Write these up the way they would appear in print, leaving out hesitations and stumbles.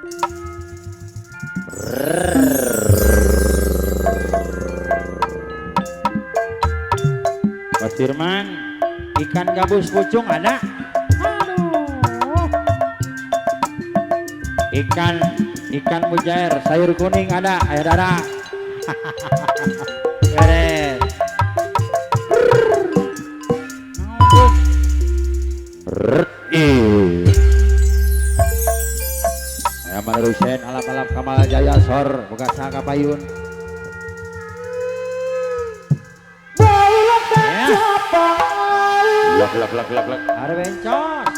Mas Firman, ikan gabus pucung ada? Aduh. Ikan mujair sayur kuning ada? Ayo dada. Beres. Ayo menerusin alap-alap Kamal Jaya Sor boga saka payun. Lak. Are bencos.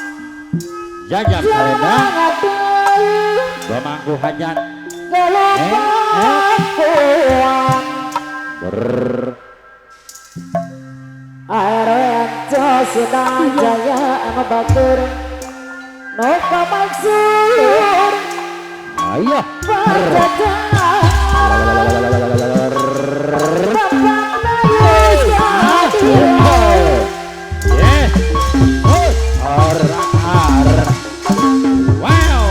Jajab salenda. Bamangku hajat. Arenco sudah jaya ama batur no kamaksur Ayo. Wow.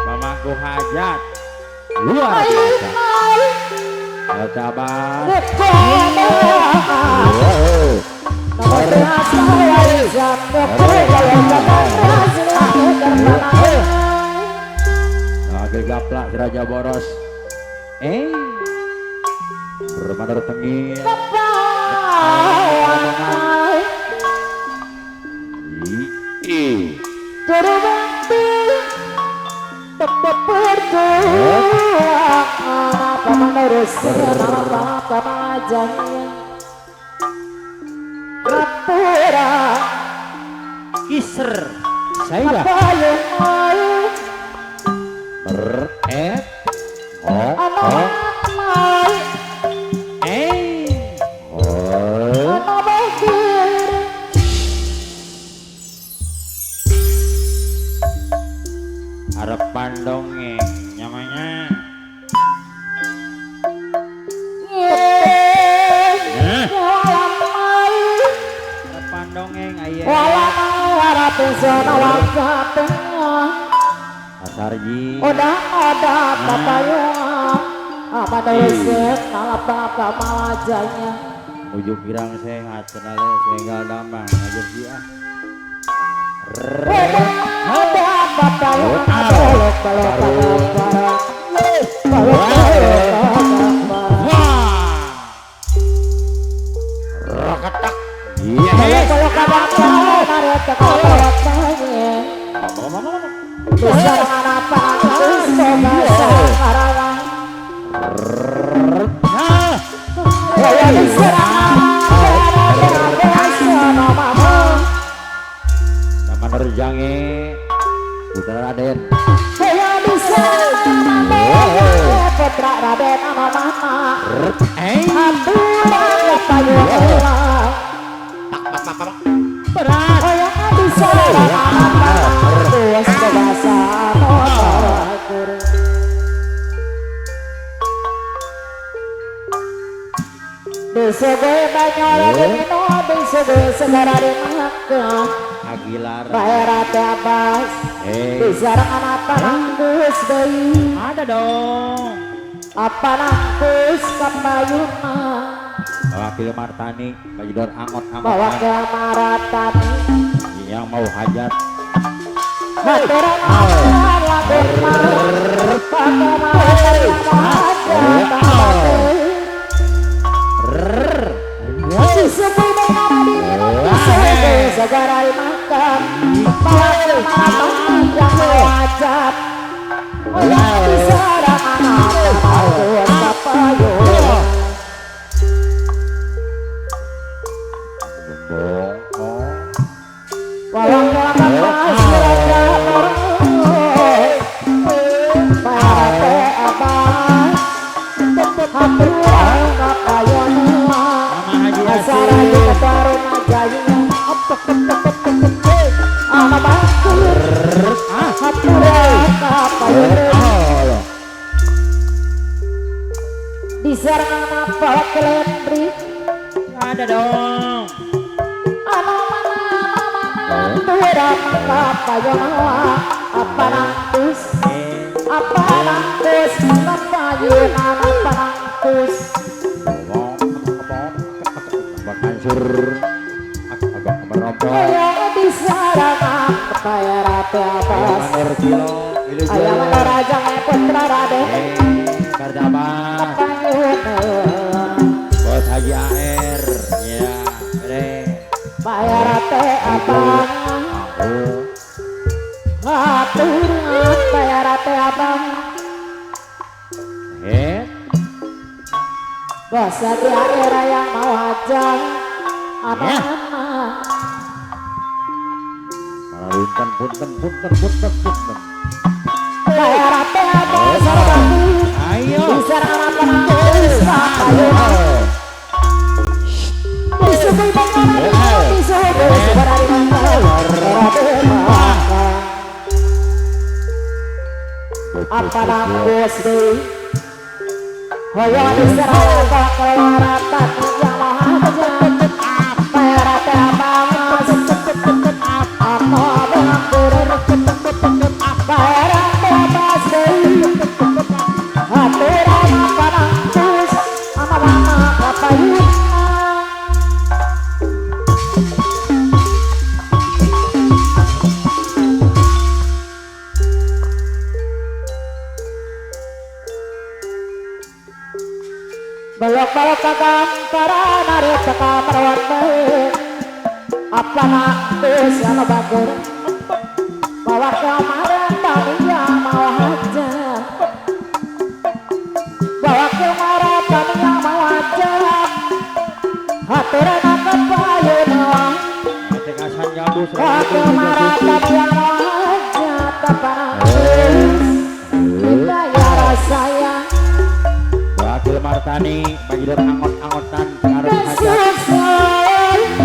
Bamangku hajat. Luar biasa. Sabar. Gaplak Raja Boros. Bermadar tengil. Kiser saya harapan dongeng namanya. Harapan dongeng ayah. Sarji Udah ada papayung apa dosen apa kamalajanya ujuk girang sehat senale sehingga damang ajar dia. Ada papayung Roketak. Bisa apa nama nerjange putra Raden. saya bisa putra Raden ama mama Berat. saya bisa bisa gue banyak minum bisa gue segera dimakan Agilar Bayar Abbas bisa apa nangkus bayi ada dong. apa nangkus kapayuna Wakil Martani Bajidor angot-angot bawa ke Maratani yang mau hajat. Maturan Allah lakukan segera makan bawa makan yang wajib sarang anak kapayun walang kapas raja pada abang haturan kapayun asara kita baru majanya ama batur haturan kapayun diserang apa kelembri Ada dong. apa rate abas Manur kilo ayam raja putra Raden Kardamas Bos Haji AR ya bayar rate abang aturan bayar rate abang bos Haji AR yang mau aja anak-anak punten bayar rate abang sarbaku ayo bisa anak-anak bisa apa nanggus deh hoyo diserah keluaratan yang maha bayar rate abang apa bangkur bayar rate abas deh aturan apa nanggus anak-anak kapayun balok-balok kakam para narik kakam merawatnya apa nangkus yang bagus bawa kemarin tania mau aja bawa kemarin tania mau aja haturan aku payun Tekasan gabus bawa kemarin tania mau aja apa nangkus kita ya rasanya Wakil Martani bagi dor angot-angotan pengaruh hajat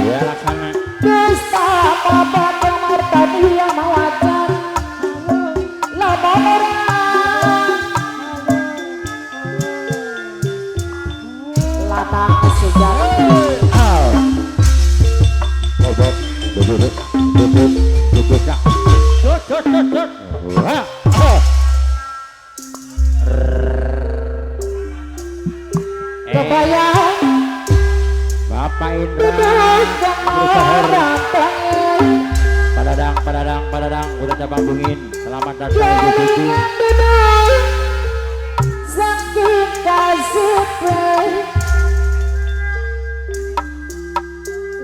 ya laksana Gusta apa kamar tadi yang mau ajar lama orang latang sejarah bobok duduk kak duduk kebayang Bapak Indra padadang udah cabang bungin selamat datang di situ saking kasih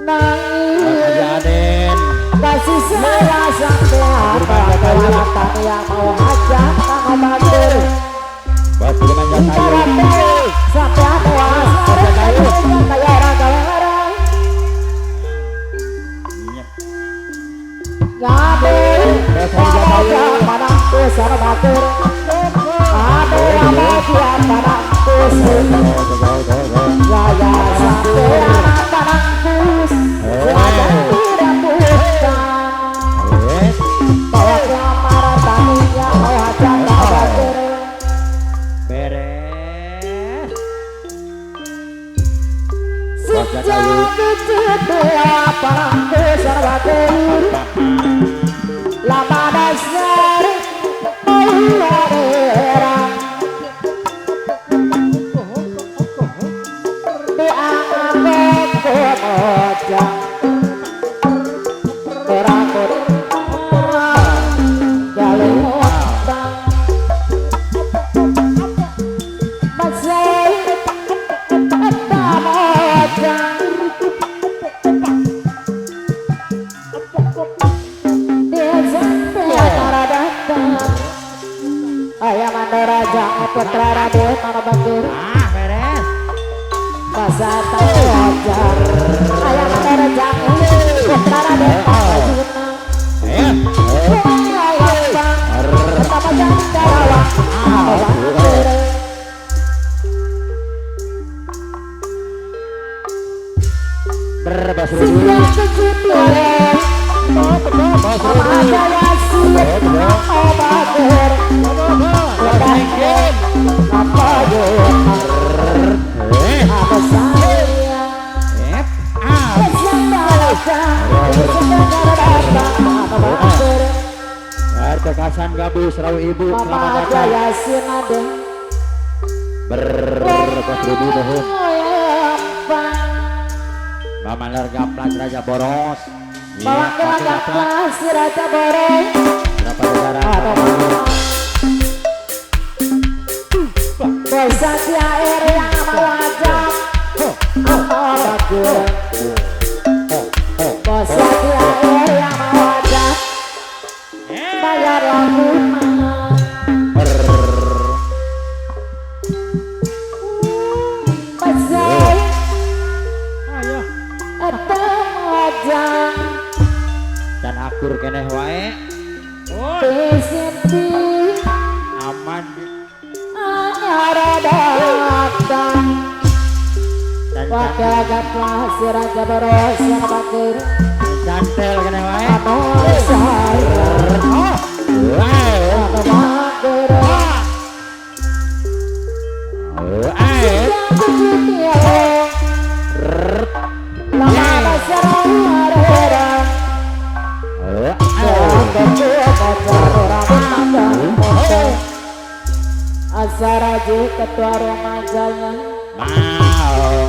nangis Aden kasih saya sampai apa kelewatan yang mau hajat sama bagus bos dengan jasa sampai puas kayak orang galera ngabur ada panangku sama batur ada yang mau dia panangku ya sampai anak panangku wajah tidak bukan bawa kemaran tani yang mau hajat batur beres sejak kecil panangku sama batur lama dasar daerah dianggap kemojang berakut jalur utang masih tak mojang ayam raja putra Raden mana bagus beres masa tak wajar ayam raja putra Raden ayam bang pertama jadi darawang berbas sejak kecil Kekasan gabus rawu ibu selamat datang berbas ribu nuhun Mamalar Gamplas Raja Boros bawa ke si Raja Boros biar lagu pasai Ayo. aja Dan akur keneh wae. Pesiti Aman. anyara datang Dan wakil gatlah si raja boros yang bakir cantel keneh wae. anu saya anu bakir yang begitu lama serang Asaraji ketua remajanya Mau.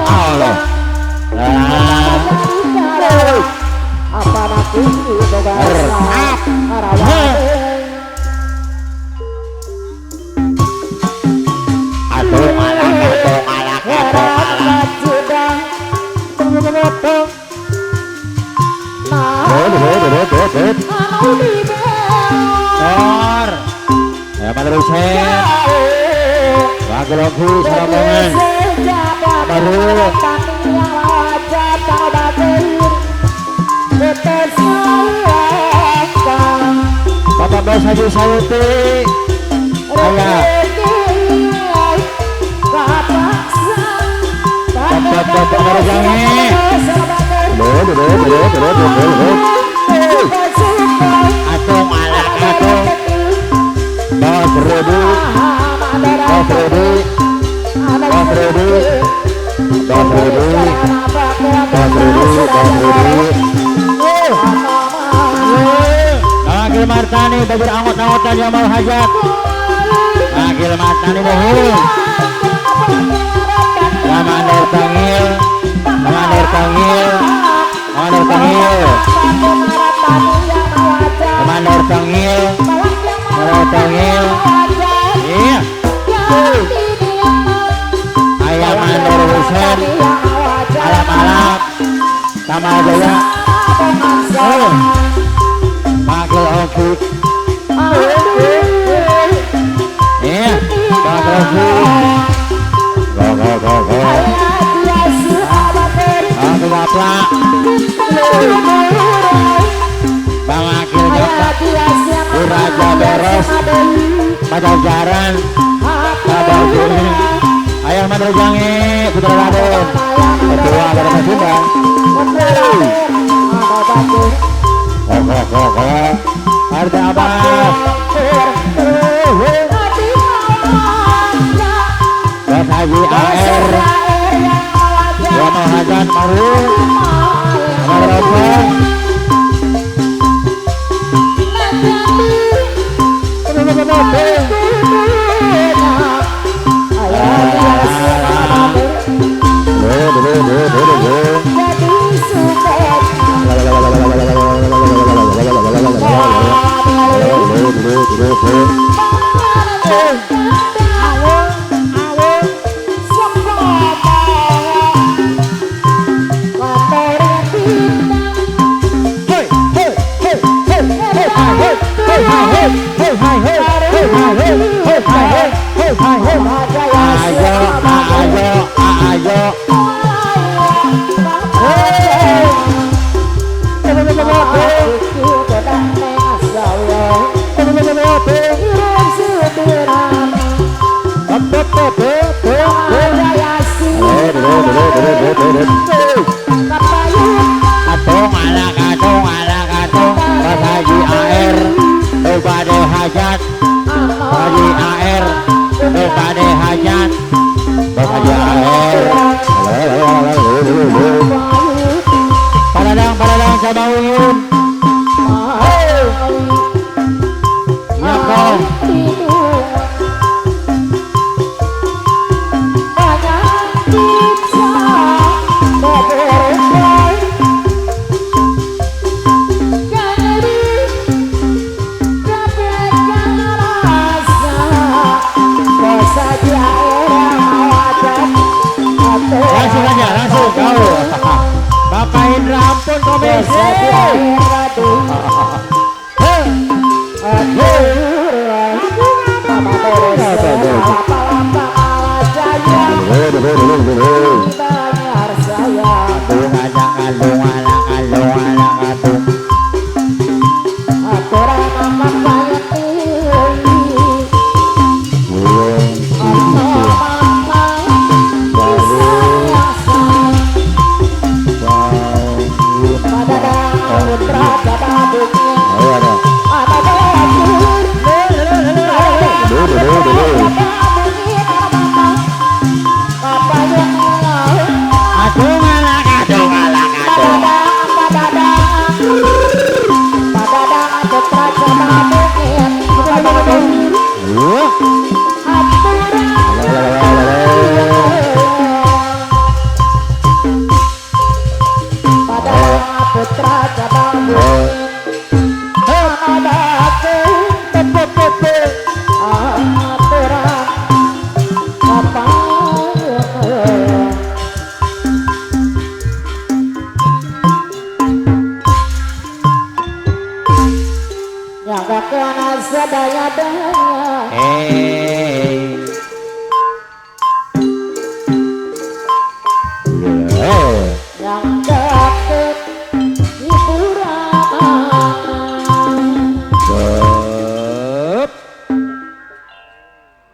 Allah. Allah. apa nanti itu bahasa Aduh malah Tor. Ya Madrusen. Lagu-lagu Saramongan. Baru. Bapak Bos Haji Sayuti. Ayah. Bapak Marjangi. Atung alak atung. Bos Rudi. Bos Rudi. Bos Rudi. Bos Rudi. Bos Rudi. Agil Martani bagi angot-angotan yang mau hajat. Agil Martani dahulu. Komandan Tangil. Komandan Tangil. Komandan Tangil. Komandan Tangil. Komandan Tangil. Iya. Ayah Mandor Husen. Alap-alap. Sama Jaya. Panggil Oki. Iya. Panggil Oki. Go. Panggil Bapak. Bang Akil Jota. Uraja Beres. Pajajaran. Kabar Juni. Ayah Madrujangi. Putra Raden. Ketua dari Pasundan. Go. Harta Abbas. Bos Haji AR. Dua Mahajan Maru. Maroko. Hajat Haji AR Bukade Hajat Bos Haji AR Paradang Sabawiyun Ya kong yang gak kena sedaya-daya Yeah. yang